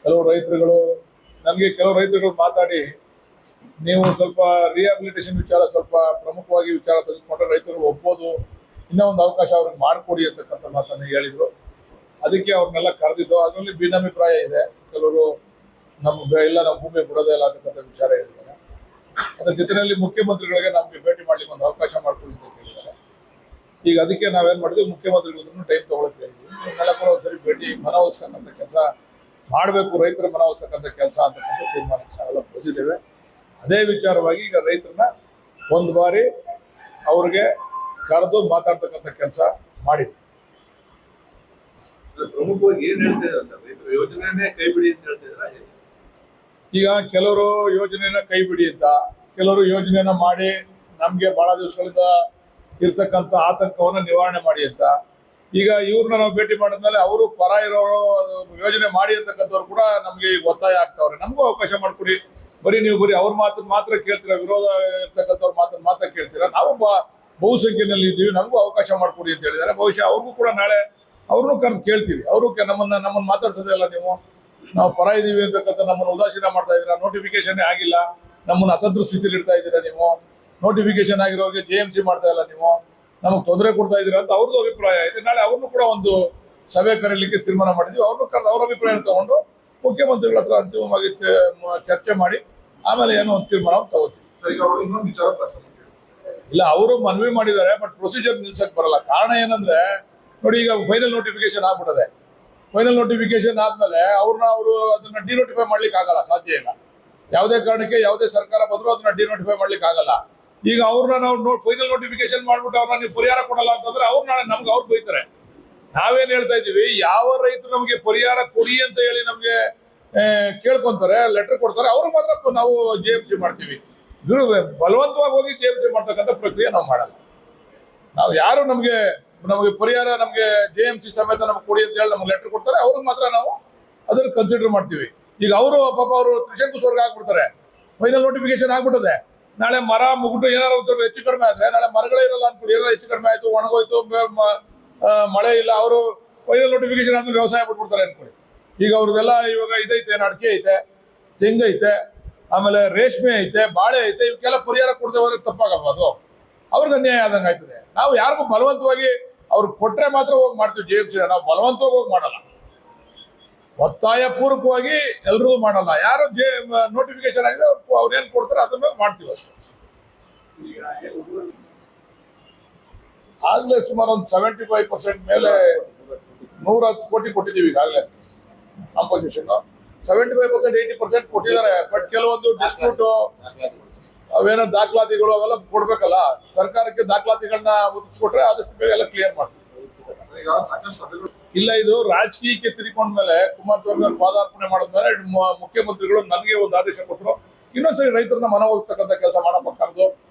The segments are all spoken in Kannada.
ಕೆಲವು ರೈತರುಗಳು ಮಾತಾಡಿ ನೀವು ಸ್ವಲ್ಪ ರಿಹಾಬಿಲಿಟೇಷನ್ ವಿಚಾರ ಸ್ವಲ್ಪ ಪ್ರಮುಖವಾಗಿ ವಿಚಾರ ತೆಗೆದುಕೊಂಡ್ರೆ ರೈತರು ಒಪ್ಪೋದು, ಇನ್ನೂ ಒಂದು ಅವಕಾಶ ಅವ್ರಿಗೆ ಮಾಡಿಕೊಡಿ ಅಂತಕ್ಕಂಥ ಮಾತನ್ನು ಹೇಳಿದ್ರು. ಅದಕ್ಕೆ ಅವ್ರನ್ನೆಲ್ಲ ಕರೆದಿದ್ದು. ಅದರಲ್ಲಿ ಭಿನ್ನಾಭಿಪ್ರಾಯ ಇದೆ. ಕೆಲವರು ನಾವು ಭೂಮಿ ಬಿಡೋದೇ ಇಲ್ಲ ಅಂತಕ್ಕಂಥ ವಿಚಾರ ಹೇಳಿದ್ದಾರೆ. ಅದರ ಜೊತೆಯಲ್ಲಿ ಮುಖ್ಯಮಂತ್ರಿಗಳಿಗೆ ನಮಗೆ ಭೇಟಿ ಮಾಡ್ಲಿಕ್ಕೆ ಒಂದು ಅವಕಾಶ ಮಾಡಿಕೊಡಿ ಅಂತ ಕೇಳಿದ್ದಾರೆ. ಈಗ ಅದಕ್ಕೆ ನಾವೇನ್ ಮಾಡಿದ್ವಿ, ಮುಖ್ಯಮಂತ್ರಿಗಳಿಗೂ ಟೈಮ್ ತಗೊಳಕ್ ಹೇಳಿದ್ವಿ. ಇವನ್ನೆಲ್ಲ ಕೂಡ ಒಂದ್ಸರಿ ಭೇಟಿ ಮನವೊಲಿಸ್ತಕ್ಕಂಥ ಕೆಲಸ ಮಾಡಬೇಕು, ರೈತರ ಮನವೊಲಿಸ್ತಕ್ಕಂಥ ಕೆಲಸ ಅಂತಕ್ಕಂಥ ತೀರ್ಮಾನಕ್ಕೆ ನಾವೆಲ್ಲ ಬಂದಿದ್ದೇವೆ. ಅದೇ ವಿಚಾರವಾಗಿ ಈಗ ರೈತರನ್ನ ಒಂದು ಬಾರಿ ಅವ್ರಿಗೆ ಕರೆದು ಮಾತಾಡ್ತಕ್ಕಂಥ ಕೆಲಸ ಮಾಡಿದ್ವಿ. ಪ್ರಮುಖವಾಗಿ ಏನ್ ಹೇಳ್ತಿದ್ದಾರೆ ಸರ್, ರೈತರ ಯೋಜನೆನೇ ಕೈ ಬಿಡಿ ಅಂತ ಹೇಳ್ತಿದ್ದಾರೆ. ಈಗ ಕೆಲವರು ಯೋಜನೆನ ಕೈ ಬಿಡಿ ಅಂತ, ಕೆಲವರು ಯೋಜನೆನ ಮಾಡಿ ನಮ್ಗೆ ಬಹಳ ದಿವಸಗಳಿಂದ ಇರ್ತಕ್ಕಂಥ ಆತಂಕವನ್ನ ನಿವಾರಣೆ ಮಾಡಿ ಅಂತ. ಈಗ ಇವ್ರನ್ನ ನಾವು ಭೇಟಿ ಮಾಡಿದ್ಮೇಲೆ ಅವರು ಪರ ಇರೋರು ಯೋಜನೆ ಮಾಡಿ ಅಂತಕ್ಕಂಥವ್ರು ಕೂಡ ನಮ್ಗೆ ಈಗ ಒತ್ತಾಯ ಆಗ್ತಾವ್ರೆ. ನಮಗೂ ಅವಕಾಶ ಮಾಡ್ಕೊಡಿ, ನೀವು ಬರೀ ಅವ್ರ ಮಾತನ್ನ ಮಾತ್ರ ಕೇಳ್ತೀರಾ, ವಿರೋಧ ಇರ್ತಕ್ಕಂಥವ್ರ ಮಾತನ್ನ ಮಾತ್ರ ಕೇಳ್ತೀರಾ, ನಾವು ಬಹುಸಂಖ್ಯೆಯಲ್ಲಿ ಇದ್ದೀವಿ, ನಮಗೂ ಅವಕಾಶ ಮಾಡ್ಕೊಡಿ ಅಂತ ಹೇಳಿದ್ದಾರೆ. ಬಹುಶಃ ಅವ್ರಿಗೂ ಕೂಡ ನಾಳೆ ಅವ್ರನ್ನೂ ಕರೆದು ಕೇಳ್ತೀವಿ. ಅವರು ನಮ್ಮನ್ನ ಮಾತಾಡ್ಸೋದಿಲ್ಲ, ನಾವು ಪರ ಇದೀವಿ ಅಂತಕ್ಕಂಥ ನಮ್ಮನ್ನು ಉದಾಸೀನ ಮಾಡ್ತಾ ಇದ್ದೀರಾ, ನೋಟಿಫಿಕೇಶನ್ ಆಗಿಲ್ಲ, ನಮ್ಮನ್ನ ಅತಂತ್ರ ಸ್ಥಿತಿಲಿ ಇಡ್ತಾ ಇದ್ದೀರಾ, ನೀವು ನೋಟಿಫಿಕೇಶನ್ ಆಗಿರೋರಿಗೆ JMC ಮಾಡ್ತಾ ಇಲ್ಲ, ನೀವು ನಮಗೆ ತೊಂದರೆ ಕೊಡ್ತಾ ಇದ್ದೀರಾ ಅಂತ ಅವ್ರದ್ದು ಅಭಿಪ್ರಾಯ ಇದೆ. ನಾಳೆ ಅವ್ರನ್ನೂ ಕೂಡ ಒಂದು ಸಭೆ ಕರೀಲಿಕ್ಕೆ ತೀರ್ಮಾನ ಮಾಡಿದ್ವಿ. ಅವ್ರನ್ನೂ ಕರೆದು ಅವ್ರ ಅಭಿಪ್ರಾಯ ತಗೊಂಡು ಮುಖ್ಯಮಂತ್ರಿಗಳ ಹತ್ರ ಅಂತಿಮವಾಗಿ ಚರ್ಚೆ ಮಾಡಿ ಆಮೇಲೆ ಏನೋ ಒಂದು ತೀರ್ಮಾನ ತಗೋತೀವಿ. ಇಲ್ಲ, ಅವರು ಮನವಿ ಮಾಡಿದ್ದಾರೆ, ಬಟ್ ಪ್ರೊಸೀಜರ್ ನಿಲ್ಸಕ್ ಬರಲ್ಲ. ಕಾರಣ ಏನಂದ್ರೆ ನೋಡಿ, ಈಗ ಫೈನಲ್ ನೋಟಿಫಿಕೇಶನ್ ಆಗ್ಬಿಟ್ಟದೆ. ಫೈನಲ್ ನೋಟಿಫಿಕೇಶನ್ ಆದ್ಮೇಲೆ ಅವರು ಅದನ್ನ ಡಿನೋಟಿಫೈ ಮಾಡ್ಲಿಕ್ಕೆ ಆಗಲ್ಲ, ಸಾಧ್ಯ ಇಲ್ಲ. ಯಾವುದೇ ಕಾರಣಕ್ಕೆ ಯಾವುದೇ ಸರ್ಕಾರ ಬಂದರೂ ಅದನ್ನ ಡಿನೋಟಿಫೈ ಮಾಡ್ಲಿಕ್ಕೆ ಆಗಲ್ಲ. ಈಗ ಅವ್ರನ್ನ ನಾವು ಫೈನಲ್ ನೋಟಿಫಿಕೇಶನ್ ಮಾಡ್ಬಿಟ್ಟು ಅವ್ರನ್ನ ನೀವು ಪರಿಹಾರ ಕೊಡಲ್ಲ ಅಂತಂದ್ರೆ ಅವ್ರು ನಾಳೆ ನಮ್ಗೆ ಅವ್ರು ಬೈತಾರೆ. ನಾವೇನ್ ಹೇಳ್ತಾ ಇದೀವಿ, ಯಾವ ರೈತರು ನಮಗೆ ಪರಿಹಾರ ಕೊಡಿ ಅಂತ ಹೇಳಿ ನಮ್ಗೆ ಕೇಳ್ಕೊಂತಾರೆ, ಲೆಟರ್ ಕೊಡ್ತಾರೆ, ಅವ್ರು ಮಾತ್ರ ನಾವು JMC ಮಾಡ್ತೀವಿ. ಬಲವಂತವಾಗಿ ಹೋಗಿ JMC ಮಾಡ್ತಕ್ಕಂಥ ಪ್ರಕ್ರಿಯೆ ನಾವು ಮಾಡಲ್ಲ. ನಾವು ಯಾರು ನಮ್ಗೆ ಪರಿಹಾರ ನಮ್ಗೆ JMC ಸಮೇತ ನಮ್ಗೆ ಕೊಡಿ ಅಂತ ಹೇಳಿ ನಮ್ಗೆ ಲೆಟರ್ ಕೊಡ್ತಾರೆ, ಅವ್ರಿಗೆ ಮಾತ್ರ ನಾವು ಅದನ್ನ ಕನ್ಸಿಡರ್ ಮಾಡ್ತೀವಿ. ಈಗ ಅವರು ತ್ರಿಶಂಕು ಸ್ವರ್ಗ ಆಗ್ಬಿಡ್ತಾರೆ, ಫೈನಲ್ ನೋಟಿಫಿಕೇಶನ್ ಆಗ್ಬಿಟ್ಟದೆ. ನಾಳೆ ಮರ ಮುಗುಟು ಏನಾದ್ರು ಹೆಚ್ಚು ಕಡಿಮೆ ಆದ್ರೆ ನಾಳೆ ಮರಗಳೇ ಇರಲ್ಲ ಅನ್ಕೊಳ್ಳಿ, ಏನಾದ್ರು ಹೆಚ್ಚು ಕಡಿಮೆ ಆಯ್ತು, ಒಣಗೋಯ್ತು, ಮಳೆ ಇಲ್ಲ, ಅವರು ಫೈನಲ್ ನೋಟಿಫಿಕೇಶನ್ ಆದ್ಮೇಲೆ ವ್ಯವಸಾಯ ಬಿಟ್ಬಿಡ್ತಾರೆ ಅನ್ಕೊಳ್ಳಿ. ಈಗ ಅವ್ರದ್ದೆಲ್ಲ ಇವಾಗ ಇದೈತೆ, ಅಡಿಕೆ ಐತೆ, ತೆಂಗೈತೆ, ಆಮೇಲೆ ರೇಷ್ಮೆ ಐತೆ, ಬಾಳೆ ಐತೆ, ಇವಕ್ಕೆಲ್ಲ ಪರಿಹಾರ ಕೊಡದೆ ಹೋದ್ರೆ ತಪ್ಪಾಗಲ್ವ? ಅದು ಅವ್ರಿಗೆ ಅನ್ಯಾಯ ಆದಂಗೆ ಆಯ್ತದೆ. ನಾವು ಯಾರಿಗೂ ಬಲವಂತವಾಗಿ ಅವ್ರು ಕೊಟ್ರೆ ಮಾತ್ರ ಹೋಗಿ ಮಾಡ್ತೀವಿ JMC. ನಾವು ಬಲವಂತವಾಗಿ ಹೋಗಿ ಮಾಡಲ್ಲ, ಒತ್ತಾಯ ಪೂರ್ವಕವಾಗಿ ಎಲ್ರಿಗೂ ಮಾಡಲ್ಲ. ಯಾರು ನೋಟಿಫಿಕೇಶನ್ ಆಗಿದೆ ಅವ್ರೇನ್ ಕೊಡ್ತಾರೆ ಅದನ್ನ ಮಾಡ್ತೀವಿ ಅಷ್ಟೇ. ಆಗ್ಲೇ ಸುಮಾರು ಒಂದು 75% ಮೇಲೆ 110 ಕೋಟಿ ಕೊಟ್ಟಿದ್ದೀವಿ ಈಗಾಗಲೇ ಕಾಂಪೋಸಿಷನ್. 75% 80% ಕೊಟ್ಟಿದ್ದಾರೆ. ಬಟ್ ಕೆಲವೊಂದು ಡಿಸ್ಪ್ಯೂಟ್ ಅವೇನೋ ದಾಖಲಾತಿಗಳು ಅವೆಲ್ಲ ಕೊಡ್ಬೇಕಲ್ಲ, ಸರ್ಕಾರಕ್ಕೆ ದಾಖಲಾತಿಗಳನ್ನ ಒದಗಿಸ್ಕೊಟ್ರೆ ಆದಷ್ಟು ಬೇಗ ಎಲ್ಲ ಕ್ಲಿಯರ್ ಮಾಡ್ತೀವಿ. ಇಲ್ಲ, ಇದು ರಾಜಕೀಯಕ್ಕೆ ತಿರ್ಕೊಂಡ್ಮೇಲೆ ಕುಮಾರಸ್ವಾಮಿ ಅವರು ಪಾದಾರ್ಪಣೆ ಮಾಡಿದ್ಮೇಲೆ ಮುಖ್ಯಮಂತ್ರಿಗಳು ನನಗೆ ಒಂದು ಆದೇಶ ಕೊಟ್ಟರು, ಇನ್ನೊಂದ್ಸರಿ ರೈತರನ್ನ ಮನವೊಲಿಸ್ತಕ್ಕಂಥ ಕೆಲಸ ಮಾಡಪ್ಪ ಕರೆದು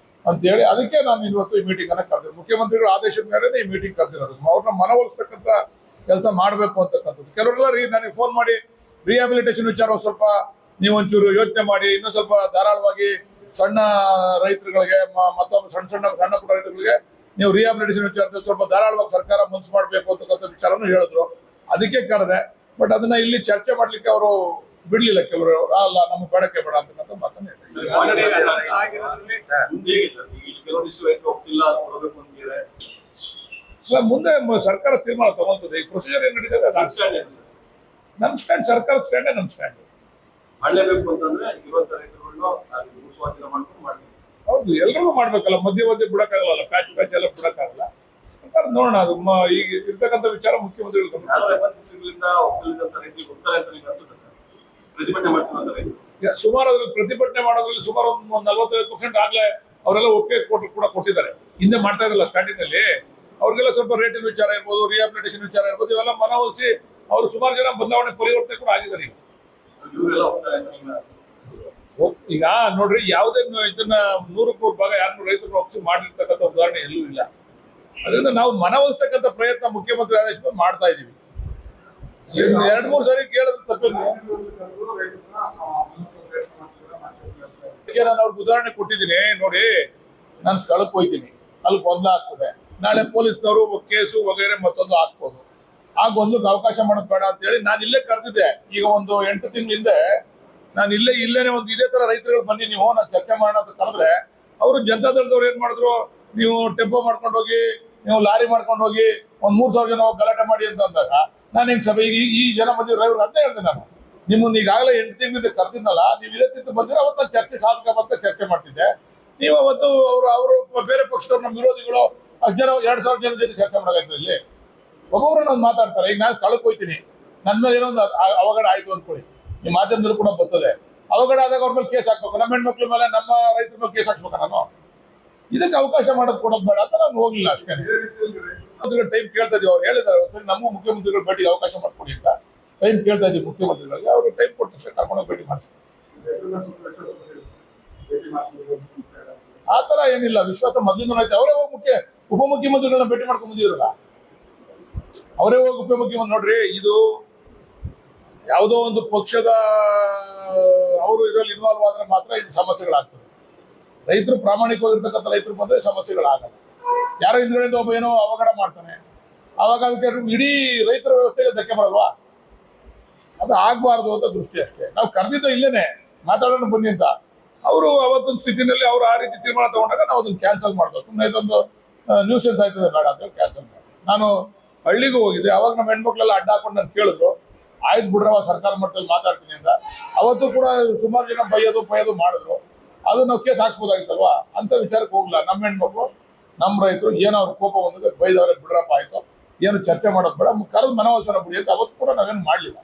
ಅಂತ ಹೇಳಿ. ಅದಕ್ಕೆ ನಾನು ಇವತ್ತು ಈ ಮೀಟಿಂಗ್ ಅನ್ನ ಕರೆದೆ. ಮುಖ್ಯಮಂತ್ರಿಗಳ ಆದೇಶದ ಮೇಲೆ ಈ ಮೀಟಿಂಗ್ ಕರೆದಿರೋದು, ಅವ್ರನ್ನ ಮನವೊಲಿಸ್ತಕ್ಕಂಥ ಕೆಲಸ ಮಾಡಬೇಕು ಅಂತಕ್ಕಂಥದ್ದು. ಕೆಲವರೆಲ್ಲ ನನಗೆ ಫೋನ್ ಮಾಡಿ ರಿಹಾಬಿಲಿಟೇಷನ್ ವಿಚಾರ ಸ್ವಲ್ಪ ನೀವು ಒಂಚೂರು ಯೋಚನೆ ಮಾಡಿ, ಇನ್ನೂ ಸ್ವಲ್ಪ ಧಾರಾಳವಾಗಿ ಸಣ್ಣ ರೈತರುಗಳಿಗೆ ಮತ್ತೊಮ್ಮೆ ಸಣ್ಣ ಪುಟ್ಟ ರೈತರುಗಳಿಗೆ ನೀವು ರಿಹಾಬಿಲಿಟೇಷನ್ ವಿಚಾರದಲ್ಲಿ ಸ್ವಲ್ಪ ಧಾರಾಳವಾಗಿ ಸರ್ಕಾರ ಮನಸ್ಸು ಮಾಡಬೇಕು ಅಂತಕ್ಕಂಥ ವಿಚಾರನೂ ಹೇಳಿದ್ರು. ಅದಕ್ಕೆ ಕರೆದೆ. ಬಟ್ ಅದನ್ನ ಇಲ್ಲಿ ಚರ್ಚೆ ಮಾಡ್ಲಿಕ್ಕೆ ಅವರು ಬಿಡ್ಲಿಲ್ಲ. ಕೆಲವರು ಅಲ್ಲ, ನಮ್ಗೆ ಬೇಡಕ್ಕೆ ಬೇಡ ಅಂತಕ್ಕಂಥ ಮಾತನ್ನು ಹೇಳಿದ್ರು. ಮುಂದೆ ಸರ್ಕಾರ ತೀರ್ಮಾನ ತಗೊಂತದೆ. ಈ ಪ್ರೊಸೀಜರ್ ಏನ್ ನಡೀತದೆ ನಮ್ ಸ್ಟ್ಯಾಂಡ್, ಸರ್ಕಾರ ಸ್ಟ್ಯಾಂಡೇ ನಮ್ ಸ್ಟ್ಯಾಂಡ್. ಹೌದು, ಎಲ್ರಿಗೂ ಮಾಡ್ಬೇಕಲ್ಲ, ಮಧ್ಯೆ ಬಿಡಕ್ಕಾಗಲ್ಲ, ಪ್ಯಾಚ್ ಎಲ್ಲ ಬಿಡಕ್ಕಾಗಲ್ಲ. ನೋಡೋಣ, ಅದು ಈಗ ಇರ್ತಕ್ಕಂಥ ವಿಚಾರ ಮುಖ್ಯಮಂತ್ರಿಗಳು ಸುಮಾರು ಅದ್ರಲ್ಲಿ ಪ್ರತಿಭಟನೆ ಮಾಡೋದ್ರಲ್ಲಿ ಸುಮಾರು ಒಂದು 45% ಆಗ್ಲೇ ಅವರೆಲ್ಲ ಒಪ್ಪಿಗೆ ಕೂಡ ಕೊಟ್ಟಿದ್ದಾರೆ. ಹಿಂದೆ ಮಾಡ್ತಾ ಇದ್ರಲ್ಲ ಸ್ಟಾರ್ಟಿಂಗ್ ಅಲ್ಲಿ, ಅವ್ರಿಗೆಲ್ಲ ಸ್ವಲ್ಪ ರೇಟಿನ ವಿಚಾರ ಇರ್ಬೋದು, ರಿಹಾಬಿಲಿಟೇಷನ್ ವಿಚಾರ ಇರ್ಬೋದು, ಇವೆಲ್ಲ ಮನವೊಲಿಸಿ ಅವರು ಸುಮಾರು ಜನ ಬದಲಾವಣೆ ಪರಿವರ್ತನೆ ಕೂಡ ಆಗಿದ್ದಾರೆ. ಈಗ ನೋಡ್ರಿ, ಯಾವುದೇ ಇದನ್ನ 100% ಭಾಗ ಯಾರನ್ನು ರೈತರು ಒಪ್ಪಿಸಿ ಮಾಡಿರ್ತಕ್ಕಂಥ ಉದಾಹರಣೆ ಎಲ್ಲೂ ಇಲ್ಲ. ಅದರಿಂದ ನಾವು ಮನವೊಲಿಸ್ತಕ್ಕಂಥ ಪ್ರಯತ್ನ ಮುಖ್ಯಮಂತ್ರಿ ಆದೇಶ ಮಾಡ್ತಾ ಇದೀವಿ. 2-3 ಸಾರಿ ಕೇಳಿದ್ರೆ ತಪ್ಪಿಲ್ಲ. ನಾನು ಅವ್ರಿಗೆ ಉದಾಹರಣೆ ಕೊಟ್ಟಿದ್ದೀನಿ ನೋಡಿ. ನಾನು ಸ್ಥಳಕ್ಕೆ ಹೋಗ್ತೀನಿ, ಅಲ್ಲಿ ಗೊಂದಲ ಆಗ್ತದೆ, ನಾಳೆ ಪೊಲೀಸ್ನವರು ಕೇಸು ವಗೈರೆ ಮತ್ತೊಂದು ಹಾಕ್ಬೋದು. ಆ ಗೊಂದಲಕ್ಕೆ ಅವಕಾಶ ಮಾಡೋದು ಬೇಡ ಅಂತ ಹೇಳಿ ನಾನು ಇಲ್ಲೇ ಕರೆದಿದ್ದೆ. ಈಗ ಒಂದು 8 ತಿಂಗಳ ಹಿಂದೆ ನಾನು ಇಲ್ಲೇನೆ ಒಂದು ಇದೇ ತರ ರೈತರುಗಳು ಬನ್ನಿ ನೀವು ನಾನು ಚರ್ಚೆ ಮಾಡೋಣ ಅಂತ ಕರೆದ್ರೆ ಅವರು ಜನತಾದಳದವ್ರು ಏನ್ ಮಾಡಿದ್ರು, ನೀವು ಟೆಂಪೋ ಮಾಡ್ಕೊಂಡು ಹೋಗಿ, ನೀವು ಲಾರಿ ಮಾಡ್ಕೊಂಡು ಹೋಗಿ ಒಂದ್ 3,000 ಜನ ಹೋಗಿ ಗಲಾಟೆ ಮಾಡಿ ಅಂತ ಅಂದಾಗ ನಾನು ಹಿಂಗ್ ಸಭೆ ಈ ಜನ ಬಂದಿರೋ ಡ್ರೈವರ್ ಅಂತ ಹೇಳಿದೆ. ನಾನು ನಿಮ್ಮನ್ನ ಈಗಾಗಲೇ 8 ತಿಂಗಳಿಂದ ಕರೆದಿದ್ನಲ್ಲ, ನೀವು ಇದೇ ತಿಂಗಳು ಬಂದಿರೋ ಅವತ್ತು ನಾನು ಚರ್ಚೆ ಸಾಧಕ ಬಂದ ಚರ್ಚೆ ಮಾಡ್ತಿದ್ದೆ. ನೀವು ಅವತ್ತು ಅವರು ಬೇರೆ ಪಕ್ಷದವ್ರು ನಮ್ಮ ವಿರೋಧಿಗಳು 2,000 ಜನ ಜೊತೆ ಚರ್ಚೆ ಮಾಡಾಯ್ತು. ಇಲ್ಲಿ ಒಬ್ಬೊಬ್ರು ನಾನು ಮಾತಾಡ್ತಾರೆ. ಈಗ ನಾನು ಸ್ಥಳಕ್ಕೆ ಹೋಗ್ತೀನಿ, ನನ್ನ ಮೇಲೆ ಏನೋ ಒಂದು ಅವಘಡ ಆಯ್ತು ಅನ್ಕೊಳ್ಳಿ, ಈ ಮಾಧ್ಯಮದಲ್ಲೂ ಕೂಡ ಬರ್ತದೆ. ಅವಘಡ ಆದಾಗ ಅವ್ರ ಮೇಲೆ ಕೇಸ್ ಹಾಕ್ಬೇಕು, ನಮ್ಮ ಹೆಣ್ಮಕ್ಳ ಮೇಲೆ ನಮ್ಮ ರೈತರ ಮೇಲೆ ಕೇಸ್ ಹಾಕ್ಬೇಕು. ನಾನು ಇದಕ್ಕೆ ಅವಕಾಶ ಮಾಡೋದು ಕೊಡೋದು ಬೇಡ ಅಂತ ನಾನು ಹೋಗ್ಲಿಲ್ಲ ಅಷ್ಟೇ. ಟೈಮ್ ಕೇಳ್ತಾ ಇದೀವಿ, ಅವ್ರು ಹೇಳಿದಾರೆ ಸರಿ ನಮ್ಮ ಮುಖ್ಯಮಂತ್ರಿಗಳ ಭೇಟಿಗೆ ಅವಕಾಶ ಮಾಡ್ಕೊಡಿ ಅಂತ ಟೈಮ್ ಕೇಳ್ತಾ ಇದೀವಿ ಮುಖ್ಯಮಂತ್ರಿಗಳಿಗೆ. ಅವರು ಟೈಮ್ ಕೊಟ್ಟು ತಕ್ಷಣ ಕರ್ಕೊಂಡೋಗಿ ಭೇಟಿ ಮಾಡಿಸ್ತಾರೆ. ಆ ತರ ಏನಿಲ್ಲ, ವಿಶ್ವಾಸ ಮೊದಲಿಂದ ಐತೆ. ಅವರೇ ಹೋಗಿ ಉಪಮುಖ್ಯಮಂತ್ರಿಗಳನ್ನ ಭೇಟಿ ಮಾಡ್ಕೊಂಡು ಬಂದಿದ್ರಲ್ಲ, ಅವರೇ ಹೋಗಿ ಉಪಮುಖ್ಯಮಂತ್ರಿ ನೋಡ್ರಿ, ಇದು ಯಾವುದೋ ಒಂದು ಪಕ್ಷದ ಅವರು ಇದರಲ್ಲಿ ಇನ್ವಾಲ್ವ್ ಆದ್ರೆ ಮಾತ್ರ ಇದು ಸಮಸ್ಯೆಗಳಾಗ್ತದೆ. ರೈತರು ಪ್ರಾಮಾಣಿಕವಾಗಿರ್ತಕ್ಕಂಥ ರೈತರು ಬಂದ್ರೆ ಸಮಸ್ಯೆಗಳಾಗಲ್ಲ. ಯಾರೋ ಹಿಂದ್ಗಡೆಯಿಂದ ಒಬ್ಬ ಏನೋ ಅವಘಡ ಮಾಡ್ತಾನೆ, ಅವಾಗ ಅದಕ್ಕೆ ಇಡೀ ರೈತರ ವ್ಯವಸ್ಥೆಗೆ ಧಕ್ಕೆ ಬರಲ್ವಾ? ಅದು ಆಗ್ಬಾರ್ದು ಅಂತ ದೃಷ್ಟಿ ಅಷ್ಟೇ. ನಾವು ಕರೆದಿದ್ದು ಇಲ್ಲೇನೆ ಮಾತಾಡೋಣ ಬನ್ನಿ ಅಂತ. ಅವರು ಅವತ್ತೊಂದು ಸ್ಥಿತಿನಲ್ಲಿ ಅವರು ಆ ರೀತಿ ತೀರ್ಮಾನ ತಗೊಂಡಾಗ ನಾವು ಅದನ್ನ ಕ್ಯಾನ್ಸಲ್ ಮಾಡ್ದೋ. ಸುಮ್ಮನೆ ಇದೊಂದು ನ್ಯೂಸೆನ್ಸ್ ಆಯ್ತದೆ ಬೇಡ ಅಂತ ಹೇಳಿ ಕ್ಯಾನ್ಸಲ್ ಮಾಡಿ. ನಾನು ಹಳ್ಳಿಗೂ ಹೋಗಿದ್ದೆ, ಅವಾಗ ನಮ್ಮ ಹೆಣ್ಮಕ್ಳೆಲ್ಲ ಅಡ್ಡ ಹಾಕೊಂಡು ನಾನು ಕೇಳಿದ್ರು, ಆಯ್ತು ಬಿಡ್ರವ ಸರ್ಕಾರ ಮಟ್ಟದಲ್ಲಿ ಮಾತಾಡ್ತೀನಿ ಅಂತ. ಅವತ್ತು ಕೂಡ ಸುಮಾರು ಜನ ಬೈಯೋದು ಮಾಡಿದ್ರು. ಅದು ನಾವು ಕೇಸ್ ಹಾಕ್ಸ್ಬೋದಾಗಿತ್ತಲ್ವಾ ಅಂತ ವಿಚಾರಕ್ಕೆ ಹೋಗ್ಲಿಲ್ಲ. ನಮ್ಮ ಹೆಣ್ಮಕ್ಳು ನಮ್ಮ ರೈತರು ಏನೋ ಅವ್ರ ಕೋಪ ಬಂದಿದೆ, ಬೈದವ್ರೆ ಬಿಡ್ರಪ್ಪ ಆಯ್ತು, ಏನು ಚರ್ಚೆ ಮಾಡೋದು ಬೇಡ, ಕರೆದು ಮನವೊಲಿಸೋಣ ಬಿಡಿ ಅಂತ ಅವತ್ತು ಕೂಡ ನಾವೇನು ಮಾಡಲಿಲ್ಲ.